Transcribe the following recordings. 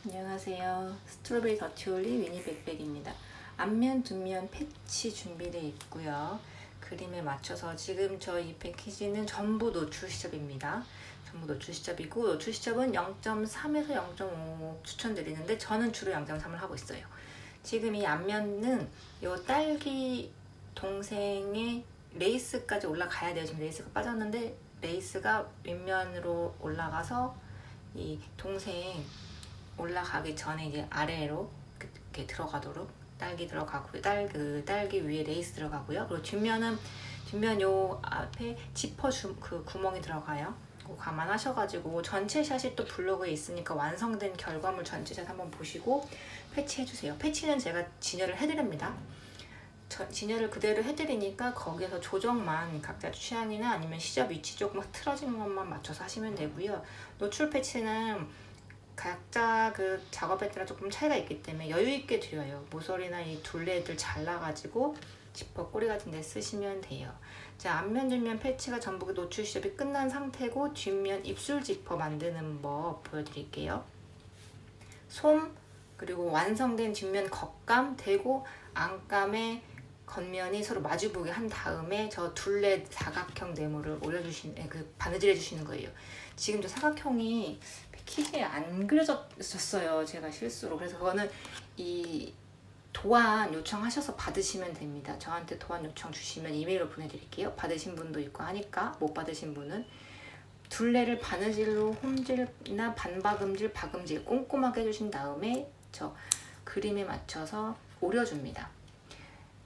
안녕하세요. 스트로베리 더티올리 미니 백백입니다. 앞면, 뒷면 패치 준비되어 있고요. 그림에 맞춰서 지금 저희 패키지는 전부 노출 시접입니다. 전부 노출 시접이고 노출 시접은 0.3에서 0.5 추천드리는데 저는 주로 0.3을 하고 있어요. 지금 이 앞면은 요 딸기 동생의 레이스까지 올라가야 돼요. 지금 레이스가 빠졌는데 레이스가 윗면으로 올라가서 이 동생 올라가기 전에 이제 아래로 이렇게 들어가도록 딸기 들어가고요. 딸기 위에 레이스 들어가고요. 그리고 뒷면 요 앞에 지퍼 그 구멍이 들어가요. 그거 감안하셔가지고 전체 샷이 또 블로그에 있으니까 완성된 결과물 전체 샷 한번 보시고 패치해주세요. 패치는 제가 진열을 해드립니다. 진열을 그대로 해드리니까 거기에서 조정만 각자 취향이나 아니면 시접 위치 조금 틀어진 것만 맞춰서 하시면 되고요. 노출 패치는 각자 그 작업에 따라 조금 차이가 있기 때문에 여유 있게 드려요. 모서리나 이 둘레들 잘라가지고 지퍼 꼬리 같은 데 쓰시면 돼요. 자, 앞면 뒷면 패치가 전부 노출 시접이 끝난 상태고 뒷면 입술 지퍼 만드는 법 보여드릴게요. 솜 그리고 완성된 뒷면 겉감 대고 안감의 겉면이 서로 마주보게 한 다음에 저 둘레 사각형 네모를 올려주시는 그 바느질 해주시는 거예요. 지금 저 사각형이 패키지에 안 그려졌어요. 제가 실수로. 그래서 그거는 이 도안 요청하셔서 받으시면 됩니다. 저한테 도안 요청 주시면 이메일로 보내드릴게요. 받으신 분도 있고 하니까 못 받으신 분은 둘레를 바느질로 홈질이나 반박음질, 박음질 꼼꼼하게 해주신 다음에 저 그림에 맞춰서 오려줍니다.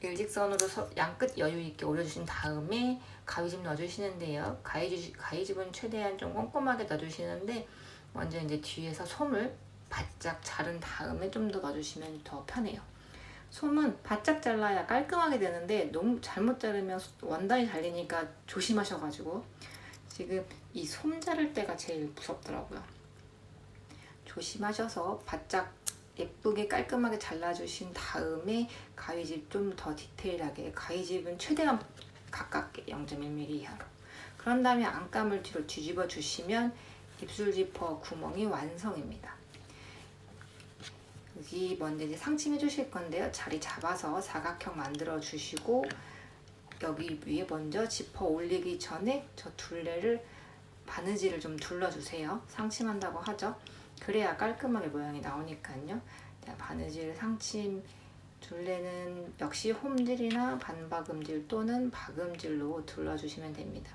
일직선으로 양끝 여유 있게 오려주신 다음에 가위집 넣어주시는데요. 가위집은 최대한 좀 꼼꼼하게 넣어주시는데 먼저 이제 뒤에서 솜을 바짝 자른 다음에 좀 더 넣어주시면 더 편해요. 솜은 바짝 잘라야 깔끔하게 되는데 너무 잘못 자르면 원단이 잘리니까 조심하셔가지고 지금 이 솜 자를 때가 제일 무섭더라고요. 조심하셔서 바짝 예쁘게 깔끔하게 잘라주신 다음에 가위집 좀 더 디테일하게 가위집은 최대한 가깝게 0.1mm 이하로 그런 다음에 안감을 뒤로 뒤집어 주시면 입술 지퍼 구멍이 완성입니다. 여기 먼저 이제 상침해 주실 건데요. 자리 잡아서 사각형 만들어 주시고 여기 위에 먼저 지퍼 올리기 전에 저 둘레를 바느질을 좀 둘러주세요. 상침한다고 하죠. 그래야 깔끔하게 모양이 나오니까요. 바느질 상침 둘레는 역시 홈질이나 반박음질 또는 박음질로 둘러주시면 됩니다.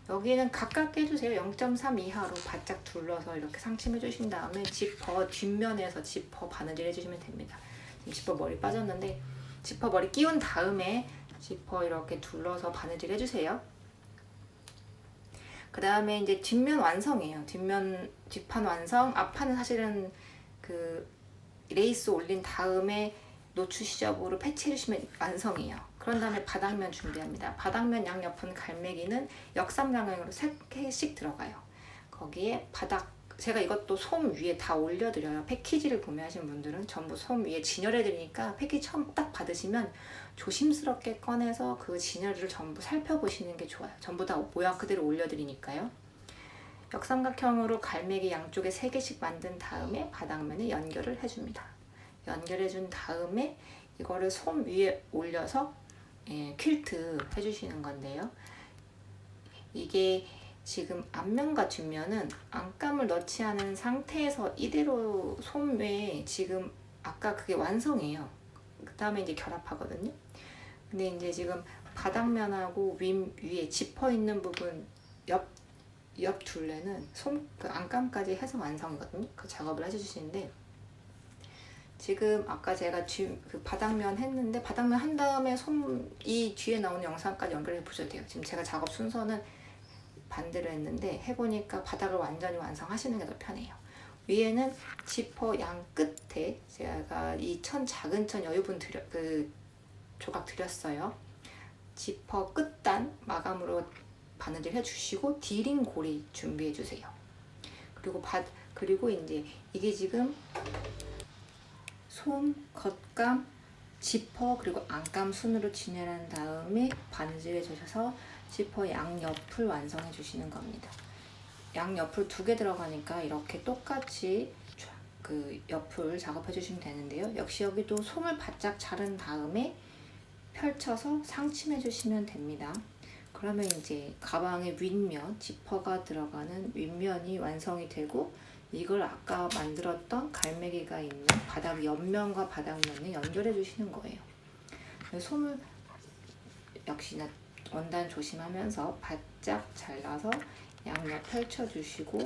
여기는 가깝게 해주세요. 0.3 이하로 바짝 둘러서 이렇게 상침해 주신 다음에 지퍼 뒷면에서 지퍼 바느질 해주시면 됩니다. 지금 지퍼 머리 빠졌는데 지퍼 머리 끼운 다음에 지퍼 이렇게 둘러서 바느질 해주세요. 그 다음에 이제 뒷면 완성이에요. 뒷판 완성. 앞판은 사실은 그 레이스 올린 다음에 노출 시접으로 패치해주시면 완성이에요. 그런 다음에 바닥면 준비합니다. 바닥면 양옆은 갈매기는 역삼각형으로 3개씩 들어가요. 거기에 제가 이것도 솜 위에 다 올려드려요. 패키지를 구매하신 분들은 전부 솜 위에 진열해드리니까 패키지 처음 딱 받으시면 조심스럽게 꺼내서 그 진열을 전부 살펴보시는 게 좋아요. 전부 다 모양 그대로 올려드리니까요. 역삼각형으로 갈매기 양쪽에 3개씩 만든 다음에 바닥면에 연결을 해줍니다. 연결해준 다음에 이거를 솜 위에 올려서 퀼트 해주시는 건데요. 이게 지금 앞면과 뒷면은 안감을 넣지 않은 상태에서 이대로 솜에 지금 아까 그게 완성이에요. 그 다음에 이제 결합하거든요. 근데 이제 지금 바닥면하고 위에 지퍼 있는 부분 옆 둘레는 그 안감까지 해서 완성이거든요. 그 작업을 해주시는데 지금 아까 제가 그 바닥면 했는데 바닥면 한 다음에 이 뒤에 나오는 영상까지 연결해 보셔도 돼요. 지금 제가 작업 순서는 반대로 했는데 해보니까 바닥을 완전히 완성하시는 게 더 편해요. 위에는 지퍼 양 끝에 제가 이 작은 천 여유분 그 조각 드렸어요. 지퍼 끝단 마감으로 바느질 해주시고 디링 고리 준비해 주세요. 그리고 이제 이게 지금 솜, 겉감, 지퍼 그리고 안감 순으로 진열한 다음에 바느질해 주셔서 지퍼 양옆을 완성해 주시는 겁니다. 양옆을 2개 들어가니까 이렇게 똑같이 그 옆을 작업해 주시면 되는데요. 역시 여기도 솜을 바짝 자른 다음에 펼쳐서 상침해 주시면 됩니다. 그러면 이제 가방의 윗면, 지퍼가 들어가는 윗면이 완성이 되고, 이걸 아까 만들었던 갈매기가 있는 바닥 옆면과 바닥면에 연결해 주시는 거예요. 솜을 역시나 원단 조심하면서 바짝 잘라서 양옆 펼쳐 주시고,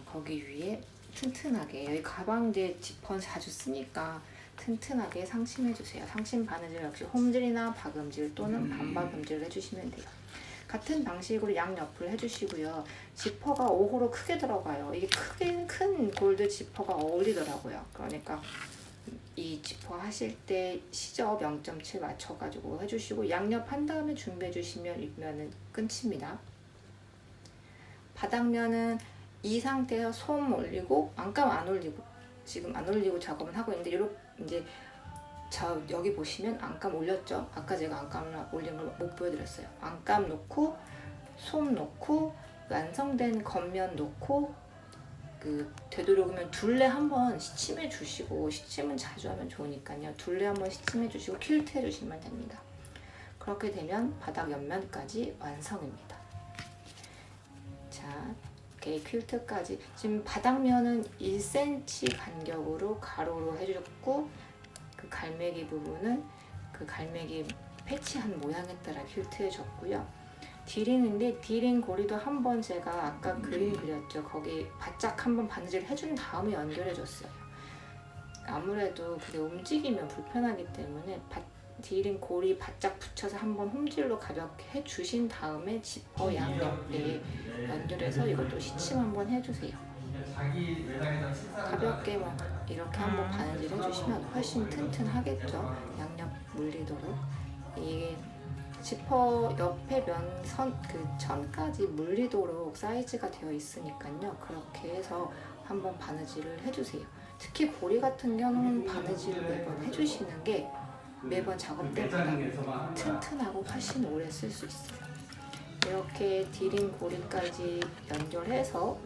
거기 위에 튼튼하게, 여기 가방제 지퍼 자주 쓰니까 튼튼하게 상심해 주세요. 상심 바느질 역시 홈질이나 박음질 또는 반박음질을 해주시면 돼요. 같은 방식으로 양옆을 해주시고요. 지퍼가 5호로 크게 들어가요. 이게 큰 골드 지퍼가 어울리더라고요. 그러니까 이 지퍼 하실 때 시접 0.7 맞춰가지고 해주시고, 양옆 한 다음에 준비해 주시면 윗면은 끝입니다. 바닥면은 이 상태에서 솜 올리고, 안감 안 올리고, 지금 안 올리고 작업은 하고 있는데, 이렇게 이제 여기 보시면 안감 올렸죠? 아까 제가 안감을 올린 걸 못 보여드렸어요. 안감 놓고, 솜 놓고, 완성된 겉면 놓고, 되도록이면 둘레 한번 시침해 주시고, 시침은 자주 하면 좋으니까요. 둘레 한번 시침해 주시고 퀼트 해 주시면 됩니다. 그렇게 되면 바닥 옆면까지 완성입니다. 자, 이렇게 퀼트까지, 지금 바닥면은 1cm 간격으로 가로로 해주셨고, 그 갈매기 부분은 그 갈매기 패치한 모양에 따라 퀼트 해줬고요. 디링인데, 디링 고리도 한번 제가 아까 그림 그렸죠. 거기 바짝 한번 바느질 해준 다음에 연결해줬어요. 아무래도 그게 움직이면 불편하기 때문에 디링 고리 바짝 붙여서 한번 홈질로 가볍게 해주신 다음에 지퍼 양옆에 연결해서 이것도 시침 한번 해주세요. 가볍게 이렇게 한번 바느질 해주시면 훨씬 튼튼하겠죠. 양옆 물리도록. 이게 지퍼 옆에 면선 천까지 물리도록 사이즈가 되어 있으니까요. 그렇게 해서 한번 바느질을 해주세요. 특히 고리 같은 경우는 바느질을 매번 해주시는 게 매번 작업 때마다 튼튼하고 훨씬 오래 쓸 수 있어요. 이렇게 디링 고리까지 연결해서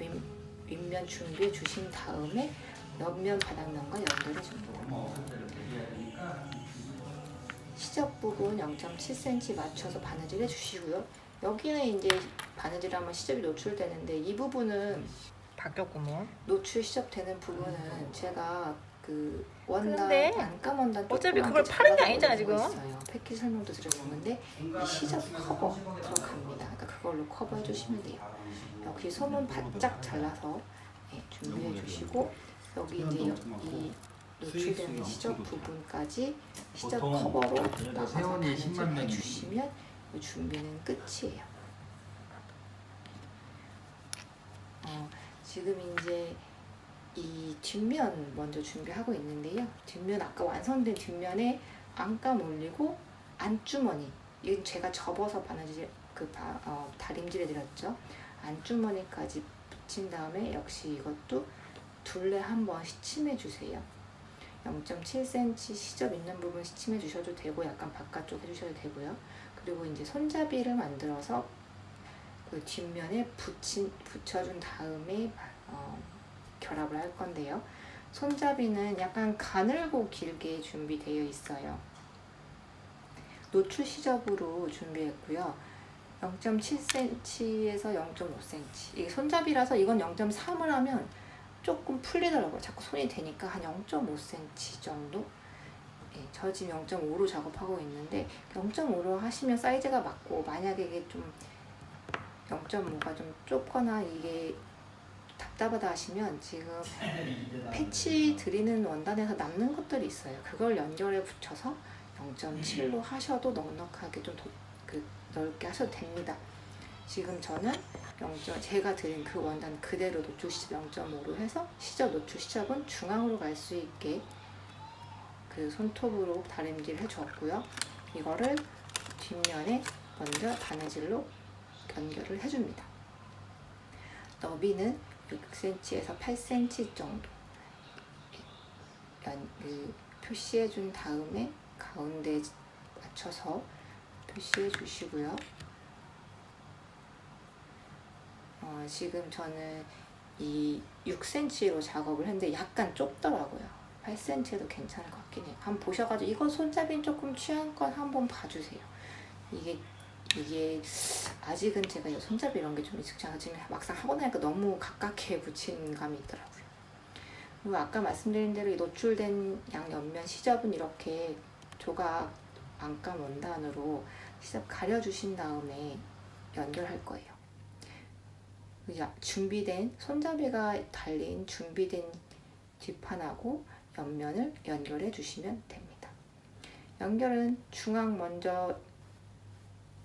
윗면 준비해 주신 다음에 옆면 바닥면과 연결해 줍니다. 시접 부분 0.7cm 맞춰서 바느질 해주시고요. 여기는 이제 바느질하면 시접이 노출되는데, 이 부분은 바뀌었구먼. 노출 시접되는 부분은 제가 그 원단, 근데 안감 원단 어차피 그걸 파는 게 아니잖아 지금. 있어요. 패키지 설명도 드렸는데, 이 시접 커버 들어갑니다. 그러니까 그걸로 커버해 주시면 돼요. 여기 솜은 바짝 잘라서 준비해 주시고, 여기 이제 이 노출되는 시접 부분까지 시접 커버로 나가서 바느질 해주시면 이 준비는 끝이에요. 지금 이제 이 뒷면 먼저 준비하고 있는데요. 뒷면, 아까 완성된 뒷면에 안감 올리고 안주머니, 이건 제가 접어서 바느질 다림질해 드렸죠. 안주머니까지 붙인 다음에 역시 이것도 둘레 한번 시침해 주세요. 0.7cm 시접 있는 부분 시침해 주셔도 되고, 약간 바깥쪽 해주셔도 되고요. 그리고 이제 손잡이를 만들어서 그 뒷면에 붙여준 다음에 결합을 할 건데요. 손잡이는 약간 가늘고 길게 준비되어 있어요. 노출 시접으로 준비했고요. 0.7cm에서 0.5cm. 이게 손잡이라서 이건 0.3을 하면 조금 풀리더라고요. 자꾸 손이 되니까 한 0.5cm 정도? 저 지금 0.5로 작업하고 있는데, 0.5로 하시면 사이즈가 맞고, 만약에 이게 좀 0.5가 좀 좁거나 이게 답답하다 하시면, 지금 패치 드리는 원단에서 남는 것들이 있어요. 그걸 연결해 붙여서 0.7로 하셔도 넉넉하게 좀 넓게 하셔도 됩니다. 지금 저는 제가 드린 그 원단 그대로 노출 시접 0.5로 해서 시접 노출 시접은 중앙으로 갈 수 있게 그 손톱으로 다림질 해주었고요. 이거를 뒷면에 먼저 바느질로 연결을 해줍니다. 너비는 6cm에서 8cm 정도 표시해준 다음에 가운데 맞춰서 표시해 주시고요. 지금 저는 이 6cm로 작업을 했는데 약간 좁더라고요. 8cm도 괜찮을 것 같긴 해요. 한번 보셔가지고 이거 손잡이는 조금 취향껏 한번 봐주세요. 이게 아직은 제가 이 손잡이 이런 게 좀 익숙지 않아서 지금 막상 하고 나니까 너무 가깝게 붙인 감이 있더라고요. 그리고 아까 말씀드린 대로 이 노출된 양 옆면 시접은 이렇게 조각 안감 원단으로 시접 가려주신 다음에 연결할 거예요. 준비된 손잡이가 달린 준비된 뒷판하고 옆면을 연결해 주시면 됩니다. 연결은 중앙 먼저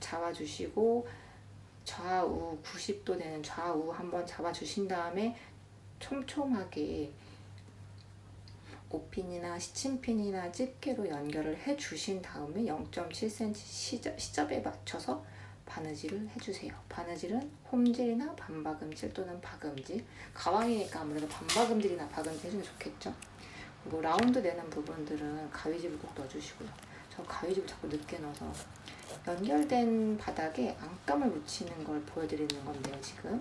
잡아주시고 좌우 90도 되는 좌우 한번 잡아주신 다음에 촘촘하게 옷핀이나 시침핀이나 집게로 연결을 해주신 다음에 0.7cm 시접에 맞춰서 바느질을 해주세요. 바느질은 홈질이나 반박음질 또는 박음질, 가방이니까 아무래도 반박음질이나 박음질 해주는 게 좋겠죠. 그리고 라운드 되는 부분들은 가위집을 꼭 넣어주시고요. 저 가위집을 자꾸 늦게 넣어서 연결된 바닥에 안감을 붙이는 걸 보여드리는 건데요. 지금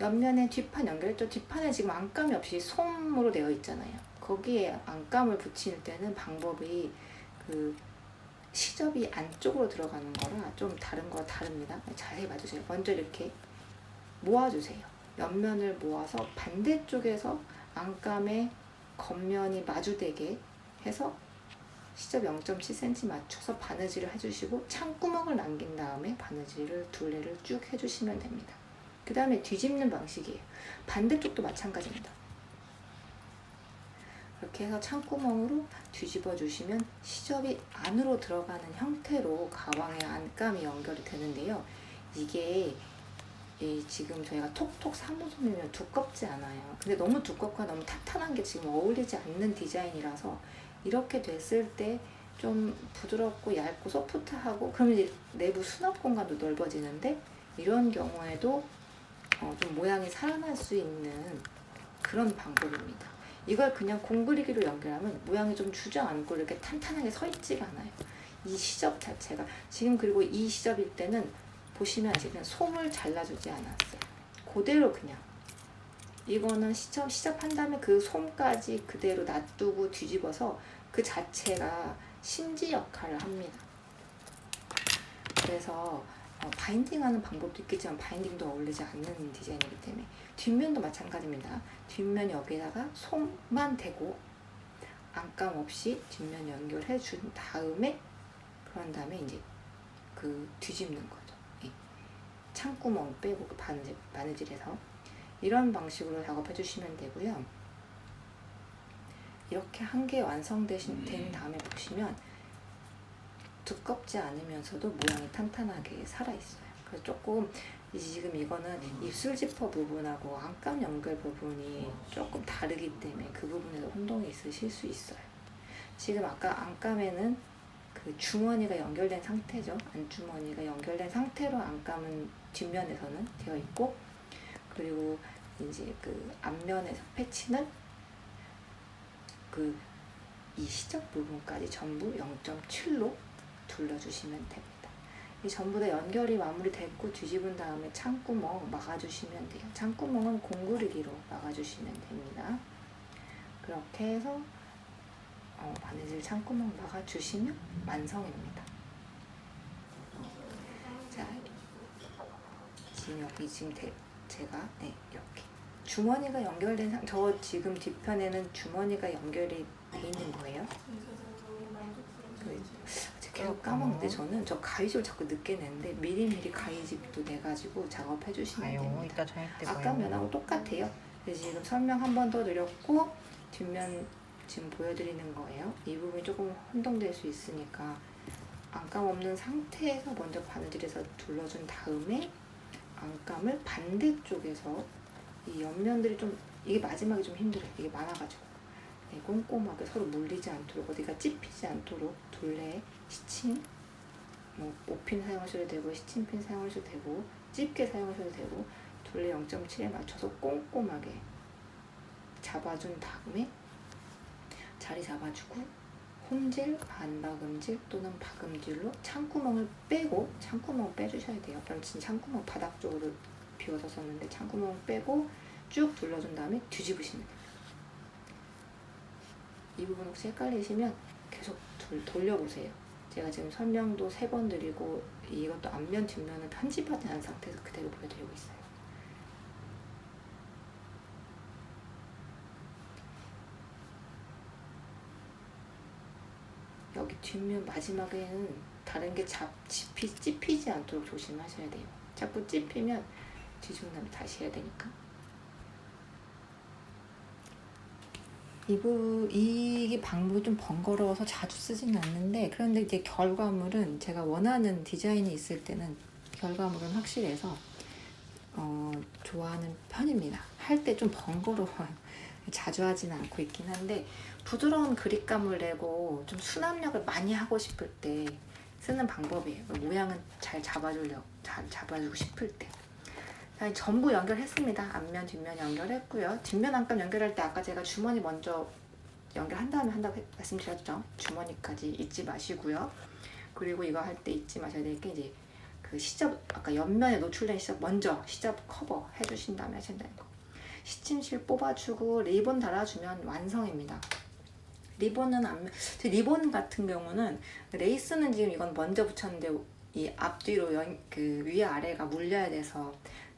옆면에 뒷판 연결했죠. 뒷판에 지금 안감이 없이 솜으로 되어 있잖아요. 거기에 안감을 붙일 때는 방법이 그 시접이 안쪽으로 들어가는 거라 좀 다른 거 다릅니다. 자세히 봐주세요. 먼저 이렇게 모아주세요. 옆면을 모아서 반대쪽에서 안감의 겉면이 마주되게 해서 시접 0.7cm 맞춰서 바느질을 해주시고 창구멍을 남긴 다음에 바느질을 둘레를 쭉 해주시면 됩니다. 그 다음에 뒤집는 방식이에요. 반대쪽도 마찬가지입니다. 이렇게 해서 창구멍으로 뒤집어 주시면 시접이 안으로 들어가는 형태로 가방에 안감이 연결이 되는데요. 이게 지금 저희가 톡톡 사무솜이면 두껍지 않아요. 근데 너무 두껍거나 너무 탄탄한 게 지금 어울리지 않는 디자인이라서 이렇게 됐을 때 좀 부드럽고 얇고 소프트하고 그러면 이제 내부 수납 공간도 넓어지는데 이런 경우에도 좀 모양이 살아날 수 있는 그런 방법입니다. 이걸 그냥 공그리기로 연결하면 모양이 좀 주저앉고 이렇게 탄탄하게 서 있지가 않아요. 이 시접 자체가 지금 그리고 이 시접일 때는 보시면 아시겠지만 솜을 잘라주지 않았어요. 그대로 그냥 이거는 시접한 다음에 그 솜까지 그대로 놔두고 뒤집어서 그 자체가 심지 역할을 합니다. 그래서 바인딩하는 방법도 있겠지만 바인딩도 어울리지 않는 디자인이기 때문에 뒷면도 마찬가지입니다. 뒷면 여기다가 솜만 대고 안감 없이 뒷면 연결해 준 다음에 그런 다음에 이제 그 뒤집는 거죠. 예. 창구멍 빼고 그 바느질해서 이런 방식으로 작업해 주시면 되고요. 이렇게 한 개 완성된 다음에 보시면 두껍지 않으면서도 모양이 탄탄하게 살아있어요. 그래서 조금 지금 이거는 입술 지퍼 부분하고 안감 연결 부분이 조금 다르기 때문에 그 부분에서 혼동이 있으실 수 있어요. 지금 아까 안감에는 그 주머니가 연결된 상태죠. 안주머니가 연결된 상태로 안감은 뒷면에서는 되어 있고, 그리고 이제 그 앞면에서 패치는 그 이 시접 부분까지 전부 0.7로 둘러주시면 됩니다. 이 전부 다 연결이 마무리됐고 뒤집은 다음에 창구멍 막아주시면 돼요. 창구멍은 공구르기로 막아주시면 됩니다. 그렇게 해서 바느질 창구멍 막아주시면 완성입니다. 자, 지금 여기 제가 이렇게 주머니가 연결된 저 지금 뒤편에는 주머니가 연결이 돼 있는 거예요. 계속 까먹는데 저는 저 가위집을 자꾸 늦게 내는데 미리미리 가위집도 내가지고 작업해 주시면 됩니다. 이따 저녁 때 아까 봐요. 면하고 똑같아요. 그래서 지금 설명 한 번 더 드렸고 뒷면 지금 보여드리는 거예요. 이 부분이 조금 혼동될 수 있으니까 안감 없는 상태에서 먼저 바느질해서 둘러준 다음에 안감을 반대쪽에서 이 옆면들이 좀 이게 마지막에 좀 힘들어요. 이게 많아가지고 꼼꼼하게 서로 물리지 않도록 어디가 찝히지 않도록 둘레 시침 옷핀 사용하셔도 되고 시침핀 사용하셔도 되고 집게 사용하셔도 되고 둘레 0.7에 맞춰서 꼼꼼하게 잡아준 다음에 자리 잡아주고 홈질, 반박음질 또는 박음질로 창구멍을 빼고 창구멍 빼주셔야 돼요. 그럼 지금 창구멍 바닥 쪽으로 비워서 썼는데 창구멍 빼고 쭉 둘러준 다음에 뒤집으시면 됩니다. 이 부분 혹시 헷갈리시면 계속 돌려보세요. 제가 지금 설명도 3번 드리고 이것도 앞면 뒷면을 편집하지 않은 상태에서 그대로 보여드리고 있어요. 여기 뒷면 마지막에는 다른 게 찝히지 않도록 조심하셔야 돼요. 자꾸 찝히면 뒤집은 다음에 다시 해야 되니까. 이 방법이 좀 번거로워서 자주 쓰지는 않는데, 그런데 이제 결과물은 제가 원하는 디자인이 있을 때는 결과물은 확실해서 좋아하는 편입니다. 할 때 좀 번거로워요. 자주 하지는 않고 있긴 한데, 부드러운 그립감을 내고 좀 수납력을 많이 하고 싶을 때 쓰는 방법이에요. 모양은 잘 잡아주고 싶을 때. 전부 연결했습니다. 앞면 뒷면 연결했고요. 뒷면 안감 연결할 때 아까 제가 주머니 먼저 연결한 다음에 한다고 말씀드렸죠. 주머니까지 잊지 마시고요. 그리고 이거 할 때 잊지 마셔야 될 게 이제 그 시접, 아까 옆면에 노출된 시접 먼저 시접 커버 해주신 다음에 하신다는 거. 시침실 뽑아주고 리본 달아주면 완성입니다. 리본 같은 경우는 레이스는 지금 이건 먼저 붙였는데 이 앞뒤로 그 위에 아래가 물려야 돼서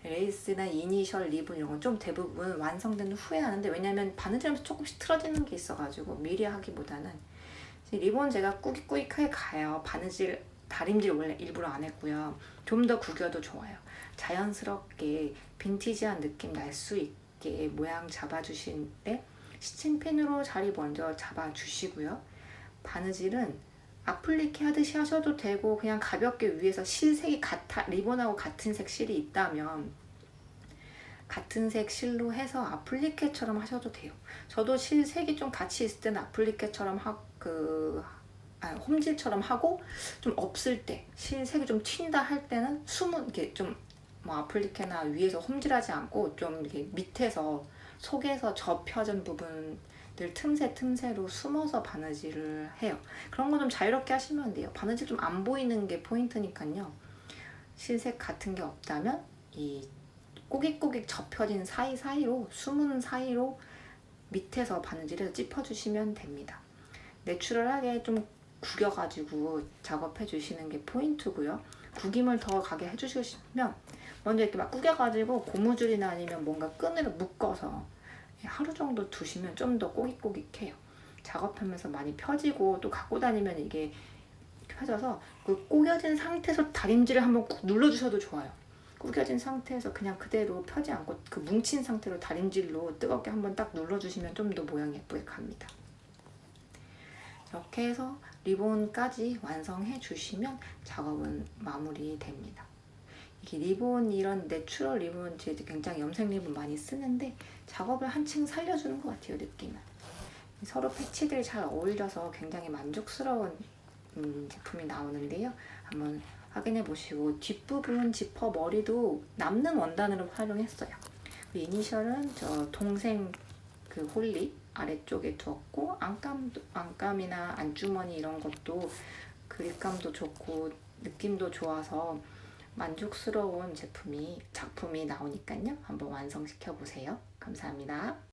레이스나 이니셜 리본 이런 건 좀 대부분 완성된 후에 하는데, 왜냐면 바느질하면서 조금씩 틀어지는 게 있어가지고 미리 하기보다는 리본 제가 꾸깃꾸깃하게 가요. 다림질 원래 일부러 안 했고요. 좀 더 구겨도 좋아요. 자연스럽게 빈티지한 느낌 날 수 있게 모양 잡아주실 때 스친핀으로 자리 먼저 잡아주시고요. 바느질은 아플리케 하듯이 하셔도 되고 그냥 가볍게 위에서 실색이 리본하고 같은 색 실이 있다면 같은 색 실로 해서 아플리케처럼 하셔도 돼요. 저도 실색이 좀 같이 있을 때는 아플리케처럼 홈질처럼 하고, 좀 없을 때 실색이 좀 튄다 할 때는 이렇게 좀 아플리케나 위에서 홈질하지 않고 좀 이렇게 밑에서 속에서 접혀진 부분들 틈새로 숨어서 바느질을 해요. 그런 거 좀 자유롭게 하시면 돼요. 바느질 좀 안 보이는 게 포인트니까요. 실색 같은 게 없다면 이 꼬깃꼬깃 접혀진 사이사이로 숨은 사이로 밑에서 바느질해서 찝어주시면 됩니다. 내추럴하게 좀 구겨가지고 작업해 주시는 게 포인트고요. 구김을 더 가게 해주시면 먼저 이렇게 막 구겨가지고 고무줄이나 아니면 뭔가 끈으로 묶어서 하루 정도 두시면 좀 더 꼬깃꼬깃해요. 작업하면서 많이 펴지고 또 갖고 다니면 이게 펴져서 그 구겨진 상태에서 다림질을 한번 꾹 눌러주셔도 좋아요. 구겨진 상태에서 그냥 그대로 펴지 않고 그 뭉친 상태로 다림질로 뜨겁게 한번 딱 눌러주시면 좀 더 모양이 예쁘게 갑니다. 이렇게 해서 리본까지 완성해 주시면 작업은 마무리됩니다. 이게 리본, 이런 내추럴 리본, 제가 굉장히 염색 리본 많이 쓰는데 작업을 한층 살려주는 것 같아요, 느낌은. 서로 패치들이 잘 어울려서 굉장히 만족스러운 제품이 나오는데요. 한번 확인해 보시고, 뒷부분 지퍼 머리도 남는 원단으로 활용했어요. 이니셜은 저 동생 그 홀리 아래쪽에 두었고, 안감이나 안주머니 이런 것도 그립감도 좋고 느낌도 좋아서 만족스러운 작품이 나오니까요. 한번 완성시켜 보세요. 감사합니다.